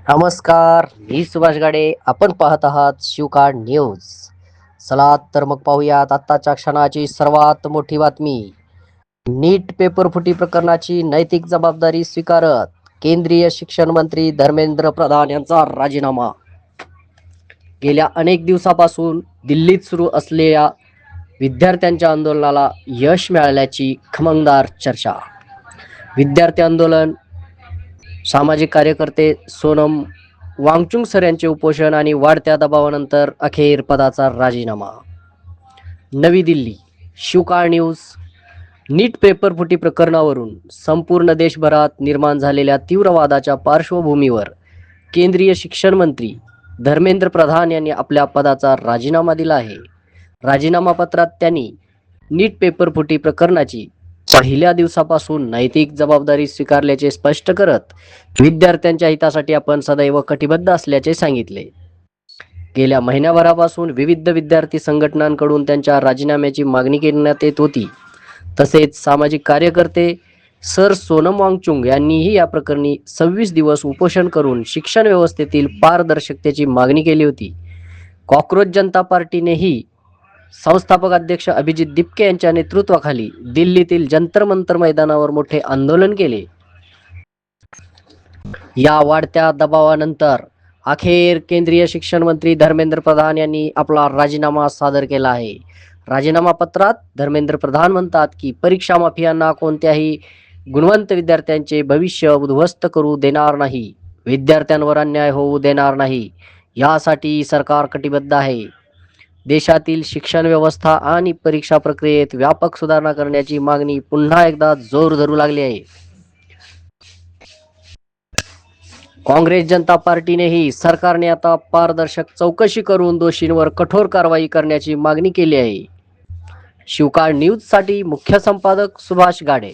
नमस्कार, मी सुभाष गाडे. आपण पाहत आहात शिवकाळ न्यूज. चला तर मग पाहूयात आत्ताच्या क्षणाची सर्वात मोठी बातमी. नीट पेपर फुटी प्रकरणाची नैतिक जबाबदारी स्वीकारत केंद्रीय शिक्षण मंत्री धर्मेंद्र प्रधान यांचा राजीनामा. गेल्या अनेक दिवसापासून दिल्लीत सुरू असलेल्या विद्यार्थ्यांच्या आंदोलनाला यश मिळाल्याची खमंगदार चर्चा. विद्यार्थी आंदोलन, सामाजिक कार्यकर्ते सोनम वांगचुक सर यांचे उपोषण आणि वाढत्या दबावानंतर अखेर पदाचा राजीनामा. नवी दिल्ली. शिवकाळ न्यूज. नीट पेपर फुटी प्रकरणावरून संपूर्ण देशभरात निर्माण झालेल्या तीव्र वादाच्या पार्श्वभूमीवर केंद्रीय शिक्षण मंत्री धर्मेंद्र प्रधान यांनी आपल्या पदाचा राजीनामा दिला आहे. राजीनामा पत्रात त्यांनी नीट पेपर फुटी प्रकरणाची पहिल्या दिवसापासून नैतिक जबाबदारी स्वीकारल्याचे स्पष्ट करत विद्यार्थ्यांच्या हितासाठी आपण सदैव कटिबद्ध असल्याचे सांगितले. गेल्या महिन्याभरापासून विविध विद्यार्थी संघटनांकडून त्यांच्या राजीनाम्याची मागणी करण्यात येत होती. तसेच सामाजिक कार्यकर्ते सर सोनम वांगचुक यांनीही या प्रकरणी 26 दिवस उपोषण करून शिक्षण व्यवस्थेतील पारदर्शकतेची मागणी केली होती. कॉकरोच जनता पार्टीनेही संस्थापक अध्यक्ष अभिजित दिपके यांच्या नेतृत्वाखाली दिल्लीतील जंतर मंतर मैदानावर मोठे आंदोलन केले. या वाढत्या दबावानंतर अखेर केंद्रीय शिक्षण मंत्री धर्मेंद्र प्रधान यांनी आपला राजीनामा सादर केला आहे. राजीनामा पत्रात धर्मेंद्र प्रधान म्हणतात की परीक्षा माफियांना कोणत्याही गुणवंत विद्यार्थ्यांचे भविष्य उद्ध्वस्त करू देणार नाही, विद्यार्थ्यांवर अन्याय होऊ देणार नाही, यासाठी सरकार कटिबद्ध आहे. देशातील शिक्षण व्यवस्था आणि परीक्षा प्रक्रियेत व्यापक सुधारणा करण्याची मागणी पुन्हा एकदा जोर धरू लागली आहे. काँग्रेस जनता पार्टीनेही सरकारने आता पारदर्शक चौकशी करून दोषींवर कठोर कारवाई करण्याची मागणी केली आहे. शिवकाळ न्यूजसाठी मुख्य संपादक सुभाष गाडे.